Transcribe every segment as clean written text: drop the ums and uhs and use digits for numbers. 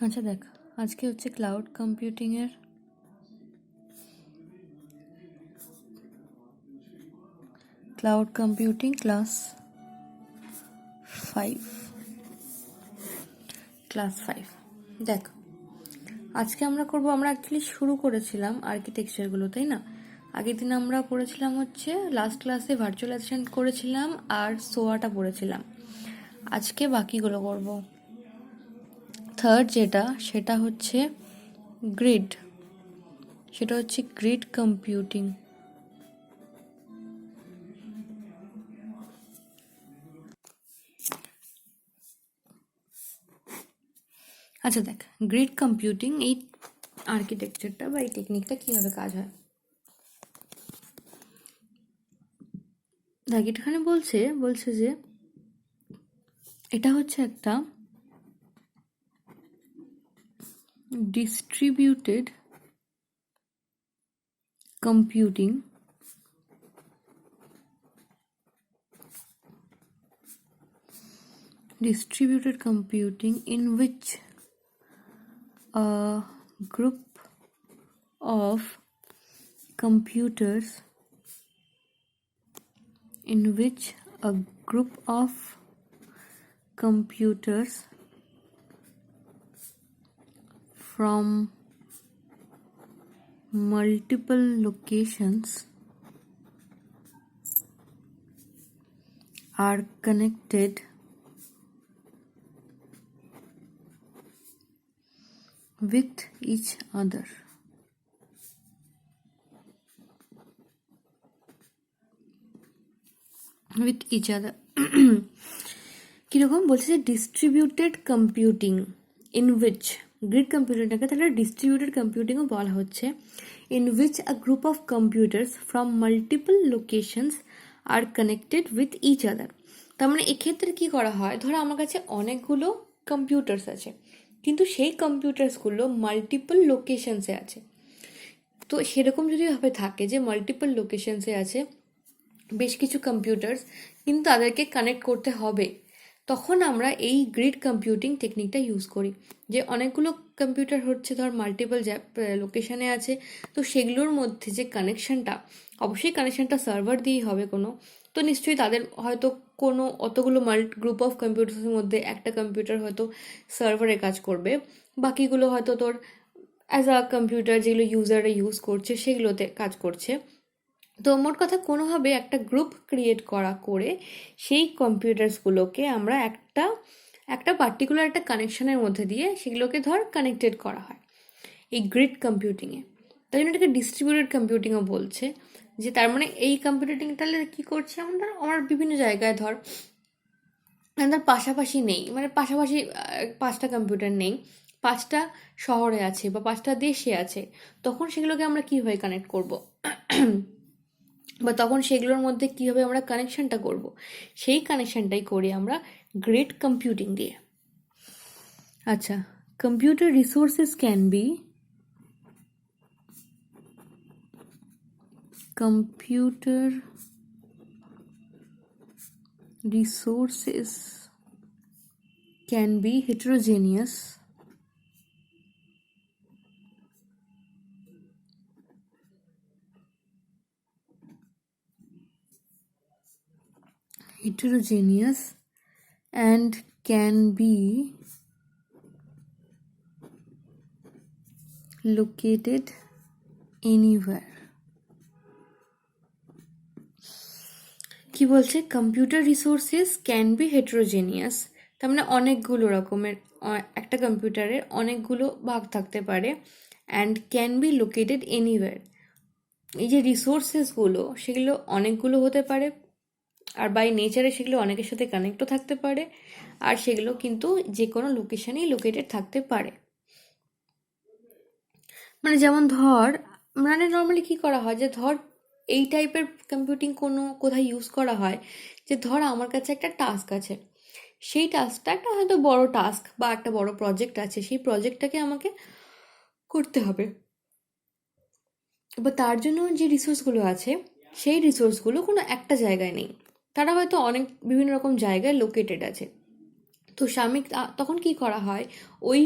আচ্ছা দেখ, আজকে হচ্ছে ক্লাউড কম্পিউটিংয়ের ক্লাস 5 দেখ, আজকে আমরা অ্যাকচুয়ালি শুরু করেছিলাম আর্কিটেকচারগুলো, তাই না? আগের দিন আমরা পড়েছিলাম হচ্ছে লাস্ট ক্লাসে ভার্চুয়ালাইজেশন করেছিলাম আর সোয়াটা পড়েছিলাম। আজকে বাকিগুলো করব। থার্ড সেটা হচ্ছে গ্রিড কম্পিউটিং। আচ্ছা দেখ, গ্রিড কম্পিউটিং এই আর্কিটেকচারটা বা এই টেকনিকটা কীভাবে কাজ হয় দেখ। এখানে বলছে যে এটা হচ্ছে একটা distributed computing in which a group of computers from multiple locations are connected with each other. কিরকম বলছে যে distributed computing in which, grid কম্পিউটিংটাকে তাহলে ডিস্ট্রিবিউটেড কম্পিউটিংও বলা হচ্ছে, in which a group of computers from multiple locations are connected with each other. তার মানে এক্ষেত্রে কি করা হয়, ধরো আমার কাছে অনেকগুলো কম্পিউটার্স আছে, কিন্তু সেই কম্পিউটার্সগুলো মাল্টিপল লোকেশনসে আছে। তো সেরকম যদি ভাবে থাকে যে মাল্টিপল লোকেশনসে আছে বেশ কিছু কম্পিউটার্স, কিন্তু তাদেরকে কানেক্ট করতে হবে, তখন আমরা এই গ্রিড কম্পিউটিং টেকনিকটা ইউজ করি। যে অনেকগুলো কম্পিউটার হচ্ছে ধর মাল্টিপল লোকেশানে আছে, তো সেগুলোর মধ্যে যে কানেকশানটা, অবশ্যই কানেকশানটা সার্ভার দিয়েই হবে কোনো, তো নিশ্চয়ই তাদের হয়তো কোনো অতগুলো গ্রুপ অফ কম্পিউটার্সের মধ্যে একটা কম্পিউটার হয়তো সার্ভারে কাজ করবে, বাকিগুলো হয়তো তোর অ্যাজ আ কম্পিউটার যেগুলো ইউজাররা ইউজ করছে সেগুলোতে কাজ করছে। তো মোট কথা কোনোভাবে একটা গ্রুপ ক্রিয়েট করে সেই কম্পিউটার্সগুলোকে আমরা একটা পার্টিকুলার একটা কানেকশনের মধ্যে দিয়ে সেগুলোকে ধর কানেক্টেড করা হয় এই গ্রিড কম্পিউটিংয়ে। তাই জন্য এটাকে ডিস্ট্রিবিউটেড কম্পিউটিংও বলছে। যে তার মানে এই কম্পিউটিং তাহলে কী করছে, আমার বিভিন্ন জায়গায় ধর পাশাপাশি নেই, মানে পাশাপাশি 5টা কম্পিউটার নেই, 5টা শহরে আছে বা 5টা দেশে আছে, তখন সেগুলোকে আমরা কীভাবে কানেক্ট করব বা তখন সেগুলোর মধ্যে কীভাবে আমরা কানেকশানটা করব, সেই কানেকশানটাই করি আমরা গ্রিড কম্পিউটিং দিয়ে। আচ্ছা, computer resources can be heterogeneous and can be located anywhere. কি বলছে, কম্পিউটার রিসোর্সেস ক্যান বি হেটেরোজেনিয়াস, তার মানে অনেকগুলো রকমের, একটা কম্পিউটারের অনেকগুলো ভাগ থাকতে পারে, and can be located anywhere. এই যে রিসোর্সেসগুলো সেগুলো অনেকগুলো হতে পারে, আর বাই নেচারে সেগুলো অনেকের সাথে কানেক্টও থাকতে পারে, আর সেগুলো কিন্তু যে কোনো লোকেশানেই লোকেটেড থাকতে পারে। মানে যেমন ধর, মানে নর্মালি কী করা হয়, যে ধর এই টাইপের কম্পিউটিং কোথায় ইউজ করা হয়, যে ধর আমার কাছে একটা টাস্ক আছে, সেই টাস্কটা একটা হয়তো বড় টাস্ক বা একটা বড় প্রজেক্ট আছে, সেই প্রজেক্টটাকে আমাকে করতে হবে। এবার তার জন্য যে রিসোর্সগুলো আছে, সেই রিসোর্সগুলো কোনো একটা জায়গায় নেই, তারা হয়তো বিভিন্ন রকম জায়গায় লোকেটেড আছে। তো তখন কি করা হয়, ওই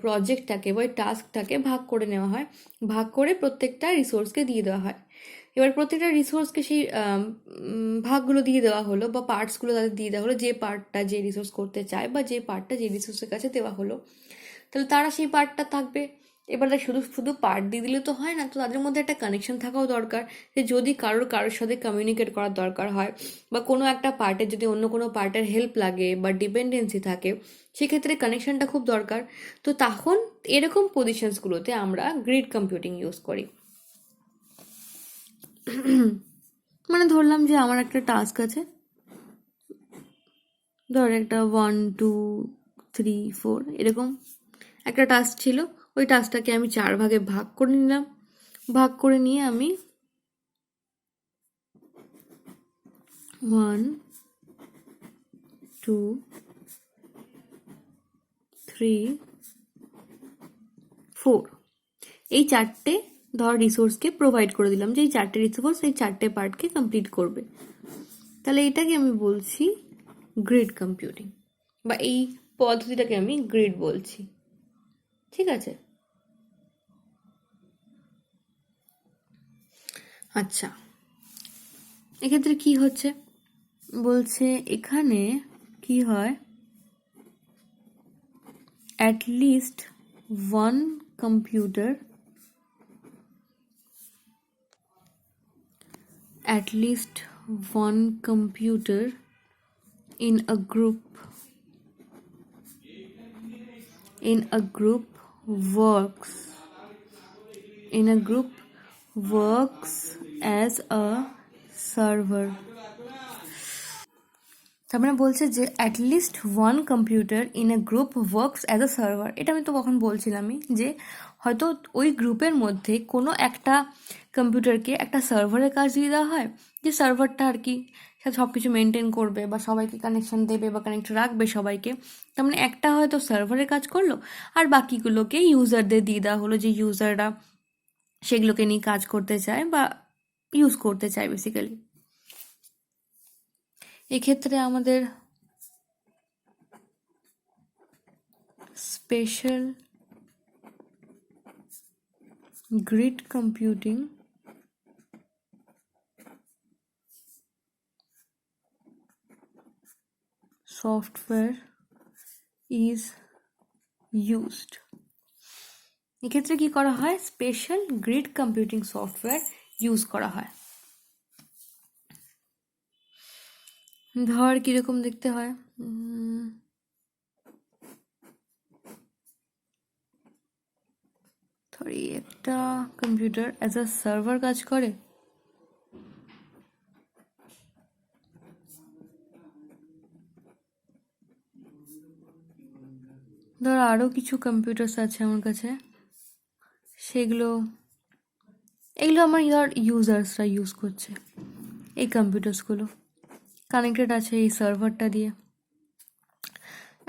প্রজেক্টটাকে বা ওই টাস্কটাকে ভাগ করে নেওয়া হয়, ভাগ করে প্রত্যেকটা রিসোর্সকে দিয়ে দেওয়া হয়। এবার প্রত্যেকটা রিসোর্সকে সেই ভাগগুলো দিয়ে দেওয়া হলো বা পার্টসগুলো তাদের দিয়ে দেওয়া হলো, যে পার্টটা যে রিসোর্স করতে চায় বা যে পার্টটা যে রিসোর্সের কাছে দেওয়া হলো, তাহলে তারা সেই পার্টটা থাকবে। এবার শুধু শুধু পার্ট দিয়ে দিলে তো হয় না, তো তাদের মধ্যে একটা কানেকশন থাকাও দরকার, যে যদি কারোর সাথে কমিউনিকেট করার দরকার হয় বা কোনো একটা পার্টের যদি অন্য কোনো পার্টের হেল্প লাগে বা ডিপেন্ডেন্সি থাকে, সেক্ষেত্রে কানেকশনটা খুব দরকার। তো তখন এরকম পজিশনসগুলোতে আমরা গ্রিড কম্পিউটিং ইউজ করি। মানে ধরলাম যে আমার একটা টাস্ক আছে, ধর একটা 1 2 3 4 এরকম একটা টাস্ক ছিল। ওই টাস্কটাকে আমি 4 ভাগে ভাগ করে নিলাম, ভাগ করে নিয়ে আমি 1 2 3 4 এই 4টে ধর রিসোর্সকে প্রোভাইড করে দিলাম, যে এই 4টে রিসোর্স এই 4টে পার্টকে কমপ্লিট করবে। তাহলে এটাকে আমি বলছি গ্রিড কম্পিউটিং, বা এই পদ্ধতিটাকে আমি গ্রিড বলছি। ঠিক আছে? আচ্ছা, এক্ষেত্রে কি হচ্ছে বলছে, এখানে কি হয়, at least one computer in a group works as a server। তার মানে বলছে যে at least one computer in a group works as a server. এটা আমি তো কখন বলছিলামই যে হয়তো ওই গ্রুপের মধ্যে কোনো একটা কম্পিউটারকে একটা সার্ভারের কাজ দিয়ে দেওয়া হয়, যে সার্ভারটা আর কি সব কিছু মেনটেন করবে বা সবাইকে কানেকশন দেবে বা কানেক্ট রাখবে সবাইকে। তার মানে একটা হয়তো সার্ভারের কাজ করলো, আর বাকিগুলোকে ইউজারদের দিয়ে দেওয়া হলো, যে ইউজাররা সেগুলোকে নিয়ে কাজ করতে চায় বা ইউজ করতে চায় বেসিক্যালি। এক্ষেত্রে আমাদের special grid computing software is used. এক্ষেত্রে কি করা হয়, special grid computing software use করা হয়। ধর কিরকম দেখতে হয়, ধর একটা কম্পিউটার অ্যাজ আ সার্ভার কাজ করে, ধর আরও কিছু কম্পিউটার্স আছে আমার কাছে, এগুলো আমার ধর ইউজার্সরা ইউজ করছে, এই কম্পিউটার্সগুলো কানেক্টেড আছে এই সার্ভারটা দিয়ে।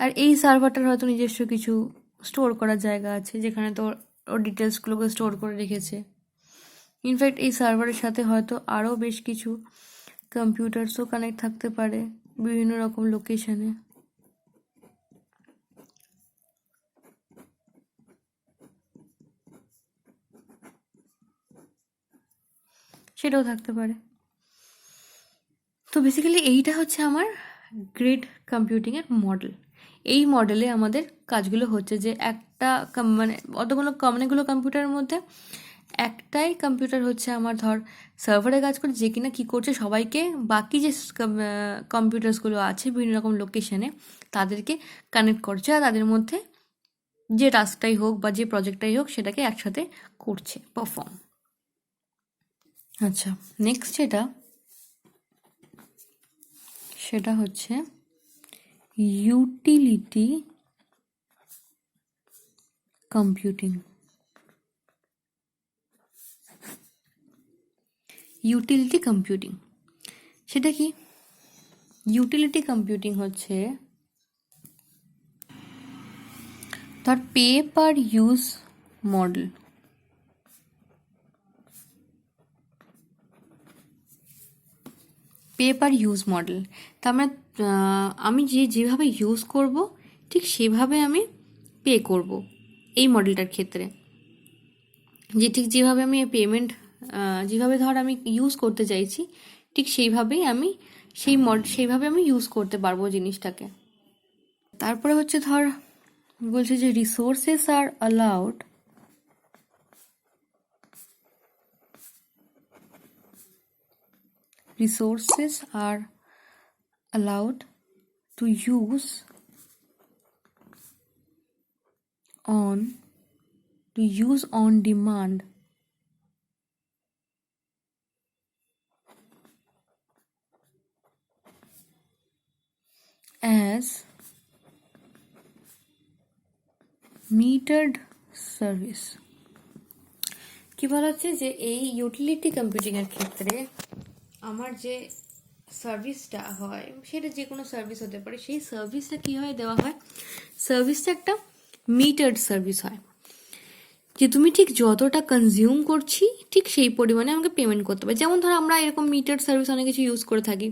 আর এই সার্ভারটার হয়তো নিজস্ব কিছু স্টোর করার জায়গা আছে, যেখানে তোর ওর ডিটেলসগুলোকে স্টোর করে রেখেছে। ইনফ্যাক্ট এই সার্ভারের সাথে হয়তো আরও বেশ কিছু কম্পিউটার্সও কানেক্ট থাকতে পারে বিভিন্ন রকম লোকেশনে। সেটাও থাকতে পারে। তো বেসিক্যালি এইটা হচ্ছে আমার গ্রিড কম্পিউটিংয়ের মডেল। এই মডেলে আমাদের কাজগুলো হচ্ছে যে একটা মানে অনেকগুলো কম্পিউটারের মধ্যে একটাই কম্পিউটার হচ্ছে আমার ধর সার্ভারে কাজ করে, যে কিনা কী করছে সবাইকে বাকি যে কম্পিউটার্সগুলো আছে বিভিন্ন রকম লোকেশনে তাদেরকে কানেক্ট করছে, আর তাদের মধ্যে যে টাস্কটাই হোক বা যে প্রজেক্টটাই হোক সেটাকে একসাথে করছে, পারফর্ম। আচ্ছা, নেক্সট সেটা হচ্ছে ইউটিলিটি কম্পিউটিং। ইউটিলিটি কম্পিউটিং সেটা কি? ইউটিলিটি কম্পিউটিং হচ্ছে ধর pay per use model. Pay per use model তার মানে আমি যেভাবে ইউজ করব ঠিক সেভাবে আমি পে করব। এই মডেলটার ক্ষেত্রে, যে ঠিক যেভাবে আমি পেমেন্ট যেভাবে ধর আমি ইউজ করতে চাইছি ঠিক সেইভাবেই আমি সেইভাবে আমি ইউজ করতে পারবো জিনিসটাকে। তারপরে হচ্ছে ধর বলছে যে resources R allowed to use on demand as metered service। কি বলা হচ্ছে যে এই ইউটিলিটি কম্পিউটিং এর ক্ষেত্রে আমার যে সার্ভিসটা হয় সেটা যে কোনো সার্ভিস হতে পারে, সেই সার্ভিসটা কি হয় দেওয়া হয়, সার্ভিসটা একটা মিটার্ড সার্ভিস হয়, যে তুমি ঠিক যতটা কনজিউম করছি ঠিক সেই পরিমাণে আমাকে পেমেন্ট করতে হবে। যেমন ধরো আমরা এরকম মিটার্ড সার্ভিস অনেক কিছু ইউজ করে থাকি,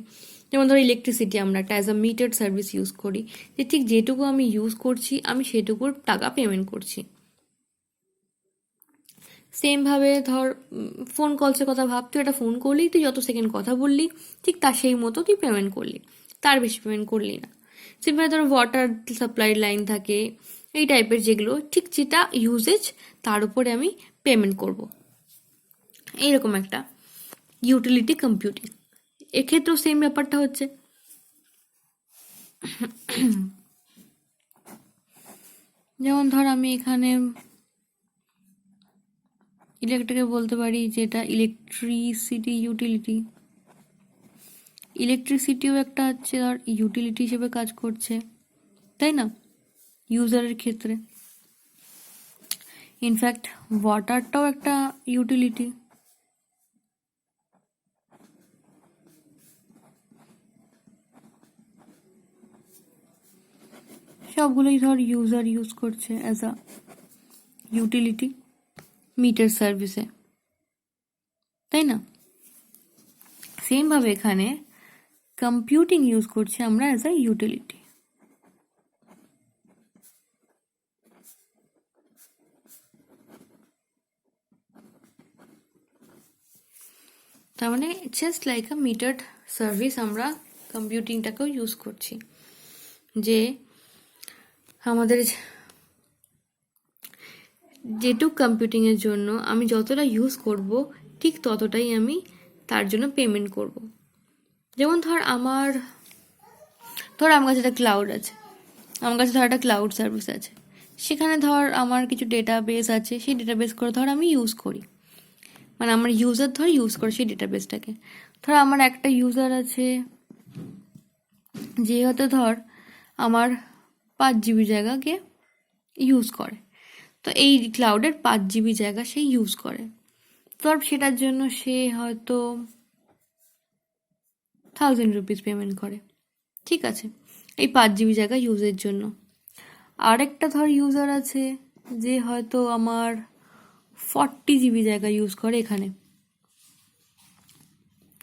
যেমন ধরো ইলেকট্রিসিটি আমরা একটা as a metered service use করি, যে ঠিক যেটুকু আমি ইউজ করছি আমি সেটুকুর টাকা পেমেন্ট করছি। সেমভাবে ধর ফোন কলসের কথা ভাব, তুই একটা ফোন করলি, তুই যত সেকেন্ড কথা বললি ঠিক তার সেই মতো তুই পেমেন্ট করলি, তার বেশি পেমেন্ট করলি না। সেমভাবে ধর ওয়াটার সাপ্লাই লাইন থাকে, এই টাইপের যেগুলো ঠিক যেটা ইউজেজ তার উপরে আমি পেমেন্ট করব, এইরকম একটা ইউটিলিটি কম্পিউটিং। এক্ষেত্রেও সেম ব্যাপারটা হচ্ছে, যেমন ধর আমি এখানে ইলেকট্রিকে বলতে পারি যেটা ইলেকট্রিসিটি ইউটিলিটি, ইলেকট্রিসিটিও একটা হচ্ছে ধর ইউটিলিটি হিসেবে কাজ করছে, তাই না, ইউজারের ক্ষেত্রে। ইনফ্যাক্ট ওয়াটারটাও একটা ইউটিলিটি। সবগুলোই ধর ইউজার ইউজ করছে অ্যাজ আ ইউটিলিটি মিটার সার্ভিসে, তাই না। সেমভাবে এখানে কম্পিউটিং ইউজ করছি আমরা অ্যাজ আ ইউটিলিটি। তার মানে জাস্ট লাইক আ মিটার্ড সার্ভিস আমরা কম্পিউটিংটাকেও ইউজ করছি, যে আমাদের যেটুক কম্পিউটিংয়ের জন্য আমি যতটা ইউজ করব ঠিক ততটাই আমি তার জন্য পেমেন্ট করব। যেমন ধর আমার কাছে একটা ক্লাউড আছে, আমার কাছে ধর একটা ক্লাউড সার্ভিস আছে, সেখানে ধর আমার কিছু ডেটাবেস আছে, সেই ডেটাবেস করে ধর আমি ইউজ করি, মানে আমার ইউজার ধর ইউজ করে সেই ডেটাবেসটাকে। ধর আমার একটা ইউজার আছে যে হয়তো ধর আমার 5 GB জায়গাকে ইউজ করে, তো এই ক্লাউডের 5 GB জায়গা সে ইউজ করে, ধর সেটার জন্য সে হয়তো 1000 রুপিস পেমেন্ট করে, ঠিক আছে, এই 5 GB জায়গা ইউজের জন্য। আরেকটা ধর ইউজার আছে যে হয়তো আমার 40 GB জায়গা ইউজ করে এখানে,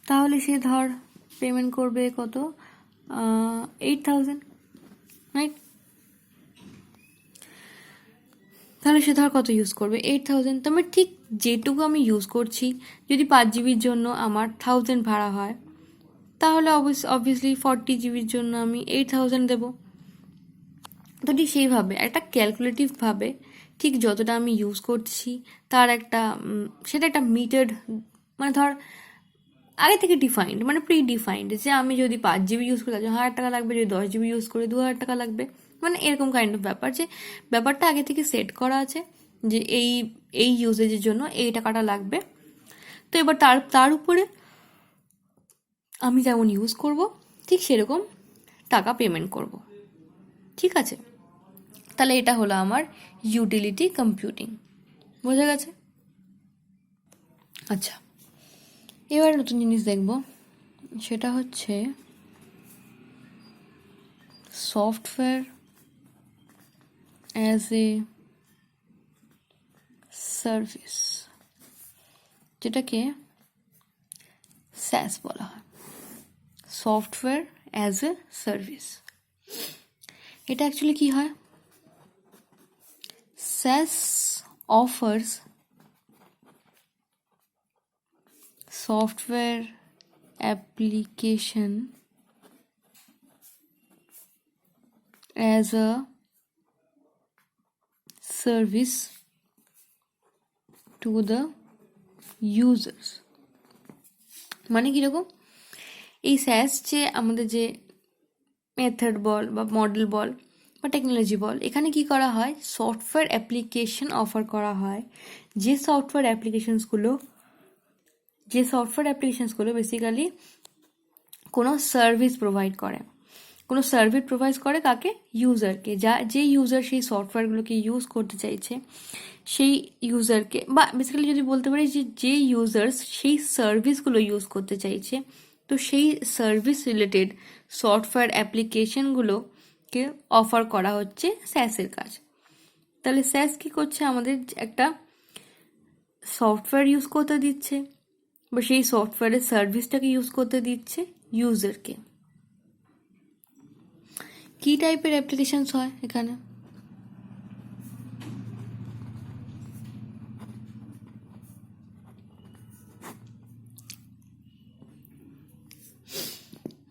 তাহলে সে ধর পেমেন্ট করবে কত, 8000, রাইট। তাহলে সে ধর কত ইউজ করবে, 8000। তো আমি ঠিক যেটুকু আমি ইউজ করছি, যদি 5 GBর জন্য আমার 1000 ভাড়া হয়, তাহলে অবভিয়াসলি 40 GBর জন্য আমি 8000 দেবো। তো ঠিক সেইভাবে একটা ক্যালকুলেটিভভাবে ঠিক যতটা আমি ইউজ করছি তার একটা সেটা একটা মিটার্ড, মানে ধর আগে থেকে ডিফাইন্ড, মানে প্রি ডিফাইন্ড, যে আমি যদি 5 GB ইউজ করি তার জন্য 1000 টাকা লাগবে, যদি 10 GB ইউজ করি 2000 টাকা লাগবে, মানে এরকম কাইন্ড অফ ব্যাপার, যে ব্যাপারটা আগে থেকে সেট করা আছে যে এই ইউজেজের জন্য এই টাকাটা লাগবে। তো এবার তার উপরে আমি যেমন ইউজ করব ঠিক সেরকম টাকা পেমেন্ট করব, ঠিক আছে। তাহলে এটা হলো আমার ইউটিলিটি কম্পিউটিং, বোঝা গেছে। আচ্ছা, এবার নতুন জিনিস দেখব, সেটা হচ্ছে সফটওয়্যার অ্যাজ এ সার্ভিস, যেটাকে স্যাস বলা হয়, সফটওয়্যার অ্যাজ এ সার্ভিস। এটা অ্যাকচুয়ালি কি হয়, SaaS offers software application as a service to the users. মানে কীরকম, এই স্যাস যে আমাদের যে মেথড বল বা মডেল বল বা টেকনোলজি বল, এখানে কি করা হয়, সফটওয়্যার অ্যাপ্লিকেশন অফার করা হয়। যে সফটওয়্যার অ্যাপ্লিকেশনসগুলো বেসিক্যালি কোনো সার্ভিস প্রোভাইড করে কাকে, ইউজারকে। যে ইউজার সেই সফটওয়্যারগুলোকে ইউজ করতে চাইছে সেই ইউজারকে, বা বেসিক্যালি যদি বলতে পারি যে ইউজার্স সেই সার্ভিসগুলো ইউজ করতে চাইছে, তো সেই সার্ভিস রিলেটেড সফটওয়্যার অ্যাপ্লিকেশনগুলোকে অফার করা হচ্ছে স্যাসের কাজ। তাহলে স্যাস কি করছে, আমাদের একটা সফটওয়্যার ইউজ করতে দিচ্ছে বা সেই সফটওয়্যারের সার্ভিসটাকে ইউজ করতে দিচ্ছে ইউজারকে। কি টাইপের অ্যাপ্লিকেশনস হয় এখানে,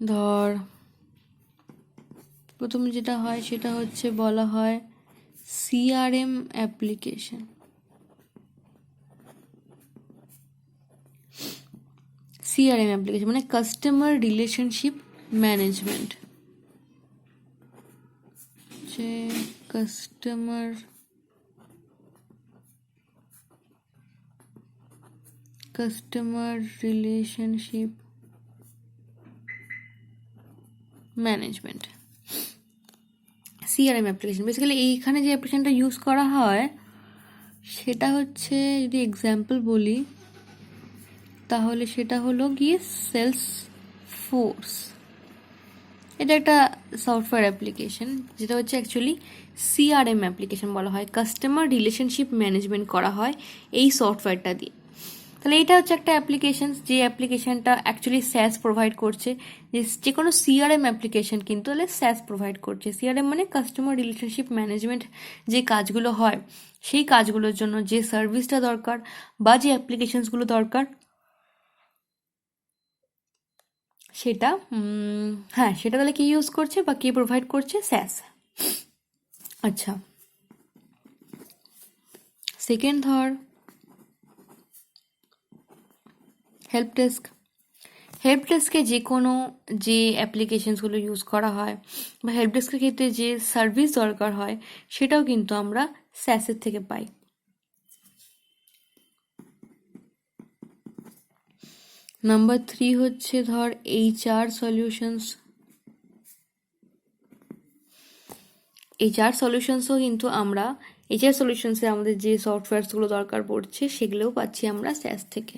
ধর প্রথমে যেটা হয় সেটা হচ্ছে বলা হয় সিআরএম অ্যাপ্লিকেশন। মানে কাস্টমার রিলেশনশিপ ম্যানেজমেন্ট। যে customer relationship management, CRM application. Basically এইখানে যে অ্যাপ্লিকেশনটা ইউজ করা হয় সেটা হচ্ছে, যদি এক্সাম্পল বলি তাহলে সেটা হলো গিয়ে সেলসফোর্স। এটা একটা সফটওয়্যার অ্যাপ্লিকেশন যেটা হচ্ছে অ্যাকচুয়ালি সিআরএম অ্যাপ্লিকেশন বলা হয়, কাস্টমার রিলেশনশিপ ম্যানেজমেন্ট করা হয় এই সফটওয়্যারটা দিয়ে। তাহলে এটা হচ্ছে একটা অ্যাপ্লিকেশন, যে অ্যাপ্লিকেশনটা অ্যাকচুয়ালি স্যাস প্রোভাইড করছে। যে কোনো সিআরএম অ্যাপ্লিকেশন কিন্তু তাহলে স্যাস প্রোভাইড করছে। সিআরএম মানে কাস্টমার রিলেশনশিপ ম্যানেজমেন্ট, যে কাজগুলো হয় সেই কাজগুলোর জন্য যে সার্ভিসটা দরকার বা যে অ্যাপ্লিকেশনসগুলো দরকার সেটা সেটা তাহলে কে ইউজ করছে বা কে প্রোভাইড করছে, স্যাস। আচ্ছা, সেকেন্ড ধর হেল্প ডেস্কে যে কোনো যে অ্যাপ্লিকেশনসগুলো ইউজ করা হয় বা হেল্প ডেস্কের ক্ষেত্রে যে সার্ভিস দরকার হয় সেটাও কিন্তু আমরা স্যাসের থেকে পাই। নাম্বার 3 হচ্ছে ধর HR সলিউশনস। সলিউশনসও কিন্তু আমরা HR সলিউশনসে আমাদের যে সফটওয়্যারসগুলো দরকার পড়ছে সেগুলোও পাচ্ছি আমরা স্যাস থেকে।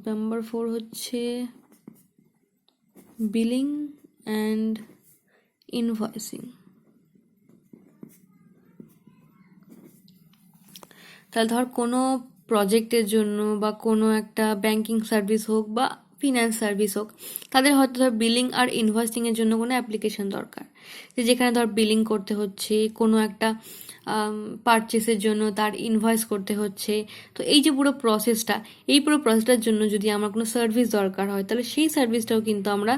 নাম্বার 4 হচ্ছে বিলিং অ্যান্ড ইনভয়েসিং। তাহলে ধর কোনো প্রজেক্টের জন্য বা কোনো একটা ব্যাংকিং সার্ভিস হোক বা ফিনান্স সার্ভিস হোক, তাদের হয়তো ধর বিলিং আর ইনভয়েসিংয়ের জন্য কোনো অ্যাপ্লিকেশন দরকার, যেখানে ধর বিলিং করতে হচ্ছে, কোনো একটা পারচেসের জন্য তার ইনভয়েস করতে হচ্ছে। তো এই যে পুরো প্রসেসটার জন্য যদি আমার কোনো সার্ভিস দরকার হয় তাহলে সেই সার্ভিসটাও কিন্তু আমরা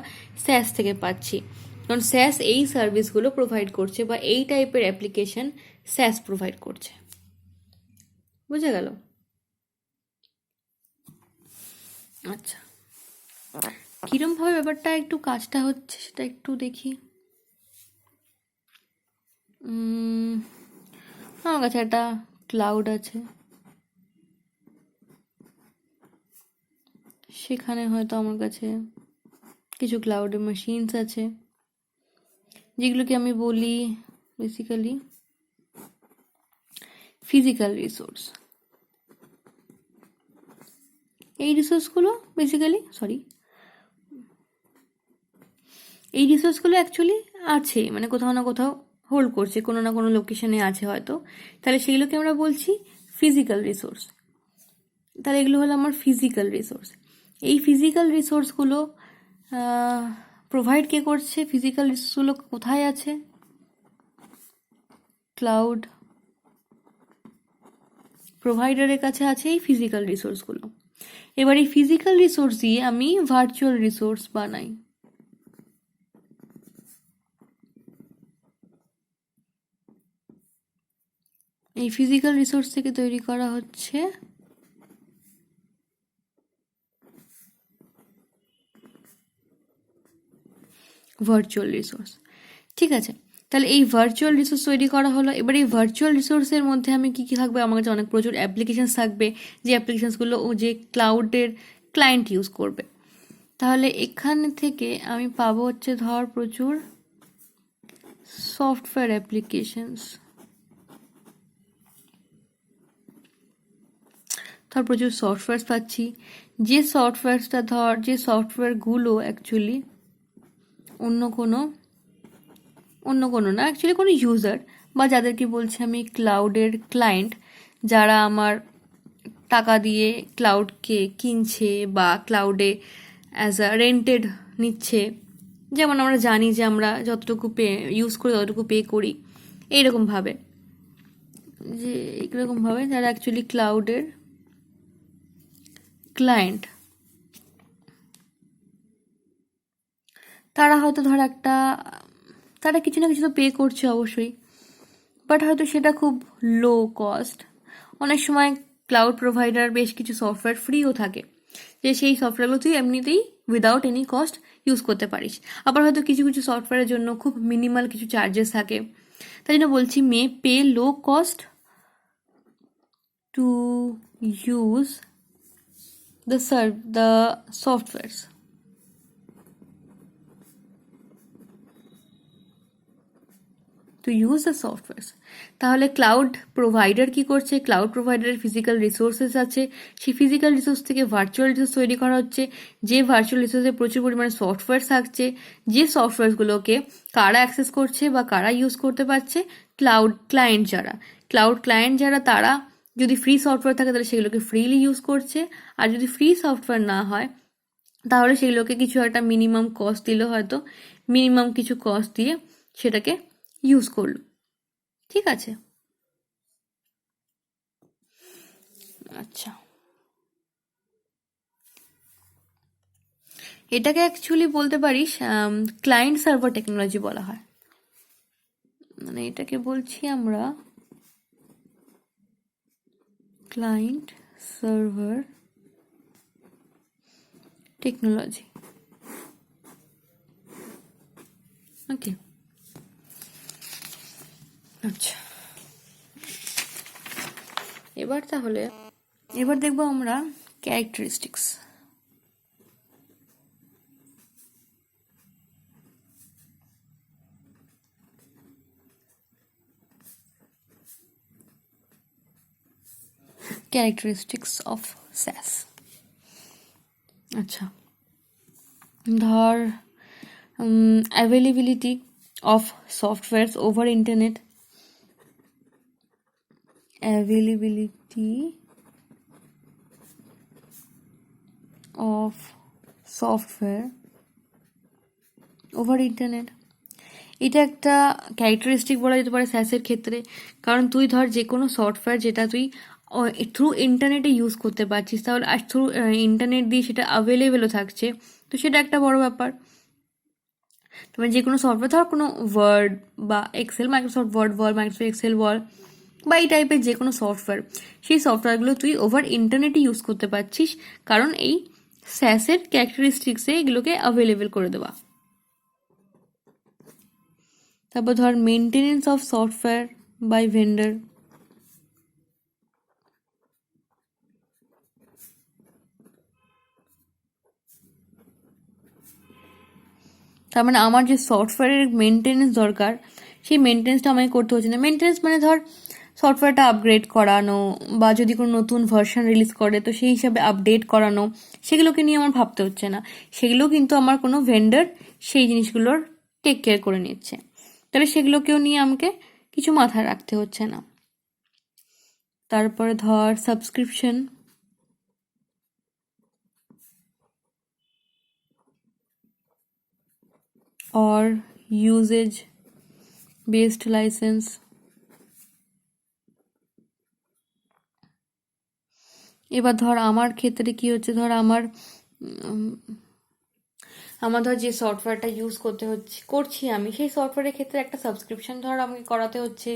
স্যাস থেকে পাচ্ছি, কারণ স্যাস এই সার্ভিসগুলো প্রোভাইড করছে বা এই টাইপের অ্যাপ্লিকেশন স্যাস প্রোভাইড করছে। বুঝে গেল? আচ্ছা, কিরমভাবে ব্যাপারটা একটু কাজটা হচ্ছে সেটা একটু দেখি। আমার কাছে একটা ক্লাউড আছে, সেখানে হয়তো আমার কাছে কিছু ক্লাউডে মেশিনস আছে যেগুলোকে আমি বলি বেসিক্যালি ফিজিক্যাল রিসোর্স। এই রিসোর্সগুলো অ্যাকচুয়ালি আছে, মানে কোথাও না কোথাও হোল্ড করছে, কোনো না কোনো লোকেশনে আছে হয়তো, তাহলে সেগুলোকে আমরা বলছি ফিজিক্যাল রিসোর্স। তাহলে এগুলো হলো আমার ফিজিক্যাল রিসোর্স। এই ফিজিক্যাল রিসোর্সগুলো প্রোভাইড কে করছে, ফিজিক্যাল রিসোর্সগুলো কোথায় আছে, ক্লাউড প্রোভাইডারের কাছে আছে এই ফিজিক্যাল রিসোর্সগুলো। এবার এই ফিজিক্যাল রিসোর্স দিয়ে আমি ভার্চুয়াল রিসোর্স বানাই। এই ফিজিক্যাল রিসোর্স থেকে তৈরি করা হচ্ছে ভার্চুয়াল রিসোর্স। ঠিক আছে, তাহলে এই ভার্চুয়াল রিসোর্স তৈরি করা হলো। এবার এই ভার্চুয়াল রিসোর্সের মধ্যে আমি কি কি থাকবে, আমার কাছে অনেক প্রচুর অ্যাপ্লিকেশানস থাকবে, যে অ্যাপ্লিকেশানসগুলো যে ক্লাউডের ক্লায়েন্ট ইউজ করবে। তাহলে এখানে থেকে আমি পাবো হচ্ছে ধর প্রচুর সফটওয়্যার অ্যাপ্লিকেশনস, ধর প্রচুর সফটওয়্যারস পাচ্ছি, যে সফটওয়্যারসটা ধর যে সফটওয়্যারগুলো অ্যাকচুয়ালি অন্য কোনো না, অ্যাকচুয়ালি কোনো ইউজার বা যাদেরকে বলছি আমি ক্লাউডের ক্লায়েন্ট, যারা আমার টাকা দিয়ে ক্লাউডকে কিনছে বা ক্লাউডে অ্যাজ আ রেন্টেড নিচ্ছে, যেমন আমরা জানি যে আমরা যতটুকু ইউজ করি ততটুকু পে করি, এইরকমভাবে যারা অ্যাকচুয়ালি ক্লাউডের ক্লায়েন্ট, তারা হয়তো ধর তারা কিছু না কিছু তো পে করছে অবশ্যই, বাট হয়তো সেটা খুব লো কস্ট। অনেক সময় ক্লাউড প্রোভাইডার বেশ কিছু সফটওয়্যার ফ্রিও থাকে, যে সেই সফটওয়্যারগুলো তুই এমনিতেই উইদাউট এনি কস্ট ইউজ করতে পারিস। আবার হয়তো কিছু কিছু সফটওয়্যারের জন্য খুব মিনিমাল কিছু চার্জেস থাকে, তাই জন্য বলছি may pay low cost to use the softwares. To use the softwares. তাহলে ক্লাউড প্রোভাইডার কি করছে, ক্লাউড প্রোভাইডারের ফিজিক্যাল রিসোর্সেস আছে, সেই ফিজিক্যাল রিসোর্স থেকে ভার্চুয়াল রিসোর্স তৈরি করা হচ্ছে, যে ভার্চুয়াল রিসোর্সে প্রচুর পরিমাণে সফটওয়্যার থাকছে, যে সফটওয়্যারগুলোকে কারা অ্যাক্সেস করছে বা কারা ইউজ করতে পারছে, ক্লাউড ক্লায়েন্ট যারা তারা যদি ফ্রি সফটওয়্যার থাকে তাহলে সেগুলোকে ফ্রিলি ইউজ করছে, আর যদি ফ্রি সফটওয়্যার না হয় তাহলে সেগুলোকে কিছু একটা মিনিমাম কস্ট দিল, হয়তো মিনিমাম কিছু কস্ট দিয়ে সেটাকে ইউজ করলো। ঠিক আছে, আচ্ছা, এটাকে অ্যাকচুয়ালি বলতে পারিস ক্লায়েন্ট সার্ভার টেকনোলজি বলা হয়। মানে এটাকে বলছি আমরা ক্লায়েন্ট সার্ভার টেকনোলজি। ওকে, আচ্ছা, এবার দেখবো আমরা ক্যারেক্টারিস্টিক্স। Characteristics of SaaS। আচ্ছা, ধর availability of softwares over internet, availability of software over internet, এটা একটা ক্যারেক্টারিস্টিক বলা যেতে পারে SaaS এর ক্ষেত্রে। কারণ তুই ধর যে কোনো সফটওয়্যার যেটা তুই থ্রু ইন্টারনেটে ইউজ করতে পারছিস, তাহলে আর থ্রু ইন্টারনেট দিয়ে সেটা অ্যাভেলেবেলও থাকছে, তো সেটা একটা বড় ব্যাপার। তোমার যে কোনো সফটওয়্যার, ধর কোনো ওয়ার্ড বা এক্সেল, মাইক্রোসফট ওয়ার্ড বল, মাইক্রোসফট এক্সেল বল, বা এই টাইপের যে কোনো সফটওয়্যার, সেই সফটওয়্যারগুলো তুই ওভার ইন্টারনেটে ইউজ করতে পারছিস, কারণ এই SaaS এর ক্যারেক্টারিস্টিক্সে এগুলোকে অ্যাভেলেবেল করে দেওয়া। তারপর ধর maintenance of software by vendor, তার মানে আমার যে সফটওয়্যারের মেনটেনেন্স দরকার, সেই মেনটেনেন্সটা আমাকে করতে হচ্ছে না। মেনটেনেন্স মানে ধর সফটওয়্যারটা আপগ্রেড করানো, বা যদি কোনো নতুন ভার্সন রিলিজ করে তো সেই হিসাবে আপডেট করানো, সেগুলোকে নিয়ে আমার ভাবতে হচ্ছে না। সেগুলো কিন্তু আমার কোনো ভেন্ডার সেই জিনিসগুলোর টেক কেয়ার করে নিচ্ছে, তাহলে সেগুলোকেও নিয়ে আমাকে কিছু মাথায় রাখতে হচ্ছে না। তারপরে ধর subscription, or usage based license. এবার ধর আমার ক্ষেত্রে কি হচ্ছে, ধর আমার ধর যে সফটওয়্যারটা ইউজ করছি আমি, সেই সফটওয়্যারের ক্ষেত্রে একটা সাবস্ক্রিপশন ধর আমাকে করাতে হচ্ছে,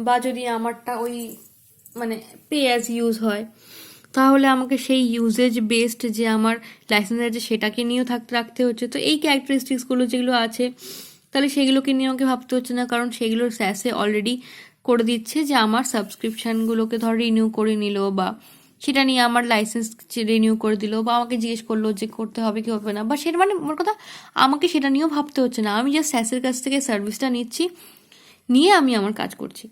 বা যদি আমারটা ওই মানে পে অ্যাজ ইউজ হয়, তাহলে আমাকে সেই ইউজেজ বেসড যে আমার লাইসেন্স আছে সেটাকে নিয়েও রাখতে হচ্ছে। তো এই ক্যারেক্টারিস্টিক্সগুলো যেগুলো আছে, তাহলে সেগুলোকে নিয়ে আমাকে ভাবতে হচ্ছে না, কারণ সেগুলোর স্যাসে অলরেডি করে দিচ্ছে যে আমার সাবস্ক্রিপশানগুলোকে ধর রিনিউ করে নিল, বা সেটা নিয়ে আমার লাইসেন্স রিনিউ করে দিল, বা আমাকে জিজ্ঞেস করলো যে করতে হবে কি হবে না, বা সেটা মানে মোট কথা আমাকে সেটা নিয়েও ভাবতে হচ্ছে না। আমি জাস্ট স্যাসের কাছ থেকে সার্ভিসটা নিয়ে আমি আমার কাজ করছি,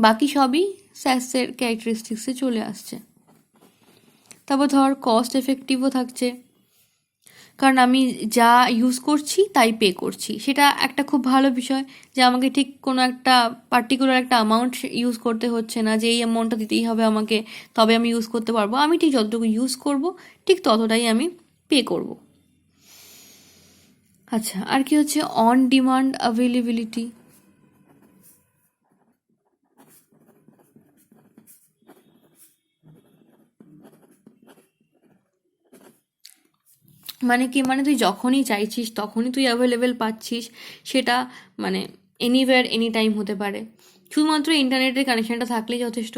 বাকি সবই স্যাসের ক্যারেক্টারিস্টিক্সে চলে আসছে। তারপর ধর কস্ট এফেক্টিভও থাকছে, কারণ আমি যা ইউজ করছি তাই পে করছি, সেটা একটা খুব ভালো বিষয়, যে আমাকে ঠিক কোনো একটা পার্টিকুলার একটা অ্যামাউন্ট ইউজ করতে হচ্ছে না, যে এই অ্যামাউন্টটা দিতেই হবে আমাকে, তবে আমি ইউজ করতে পারবো। আমি ঠিক যতটুকু ইউজ করব ঠিক ততটাই আমি পে করব। আচ্ছা, আর কি হচ্ছে অন ডিমান্ড অ্যাভেলেবিলিটি। মানে কি, মানে তুই যখনই চাইছিস তখনই তুই অ্যাভেলেবেল পাচ্ছিস, সেটা মানে এনিওয়্যার এনি টাইম হতে পারে। শুধুমাত্র ইন্টারনেটের কানেকশানটা থাকলেই যথেষ্ট।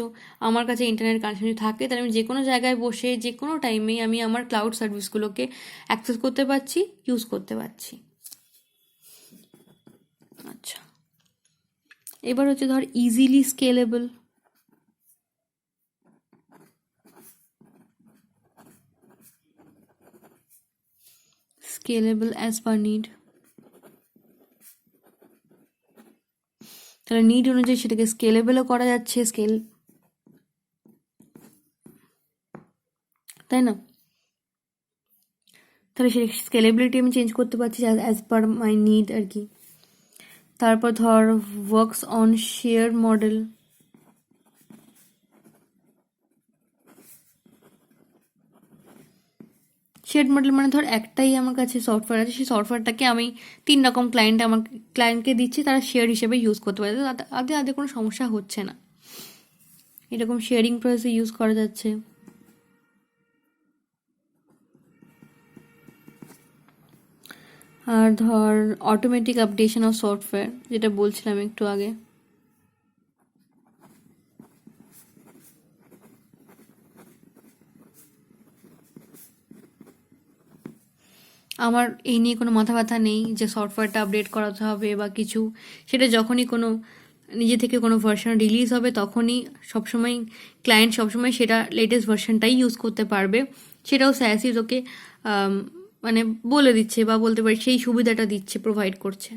আমার কাছে ইন্টারনেট কানেকশান যদি থাকে, তাহলে আমি যে কোনো জায়গায় বসে যে কোনো টাইমেই আমি আমার ক্লাউড সার্ভিসগুলোকে অ্যাক্সেস করতে পারছি, ইউজ করতে পারছি। আচ্ছা, এবার হচ্ছে ধর easily scalable. Scalable as per need, তাহলে নিড অনুযায়ী সেটাকে স্কেলেবলও করা যাচ্ছে, তাই না? তাহলে সেই স্কেলেবিলিটি আমি চেঞ্জ করতে পারছি অ্যাজ পার মাই নিড আর কি। তারপর ধর works on share model. Share model মানে ধর একটাই আমার কাছে সফটওয়্যার আছে, সেই সফটওয়্যারটাকে আমি 3 রকম ক্লায়েন্টকে দিচ্ছি, তারা শেয়ার হিসেবে ইউজ করতে পারে, তাতে কোনো সমস্যা হচ্ছে না। এরকম শেয়ারিং প্রসেসে ইউজ করা যাচ্ছে। আর ধর অটোমেটিক আপডেশন অফ সফটওয়্যার, যেটা বলছিলাম একটু আগে। আমার এই নিয়ে কোনো মাথা ব্যথা নেই যে সফটওয়্যারটা আপডেট করাতে হবে বা কিছু, সেটা যখনই কোনো নিজে থেকে কোনো ভার্সন রিলিজ হবে তখনই সবসময় ক্লায়েন্ট সবসময় সেটা লেটেস্ট ভার্সনটাই ইউজ করতে পারবে, সেটাও স্যাসই তোকে মানে বলে দিচ্ছে, বা বলতে পারি সেই সুবিধাটা দিচ্ছে, প্রোভাইড করছে।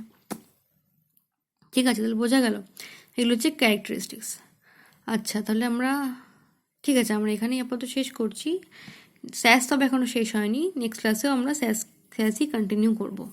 ঠিক আছে, তাহলে বোঝা গেল এগুলো হচ্ছে ক্যারেক্টারিস্টিক্স। আচ্ছা, তাহলে ঠিক আছে, আমরা এখানেই আপাতত শেষ করছি। স্যাস তবে এখনও শেষ হয়নি, নেক্সট ক্লাসেও আমরা স্যাসই কন্টিনিউ করবো।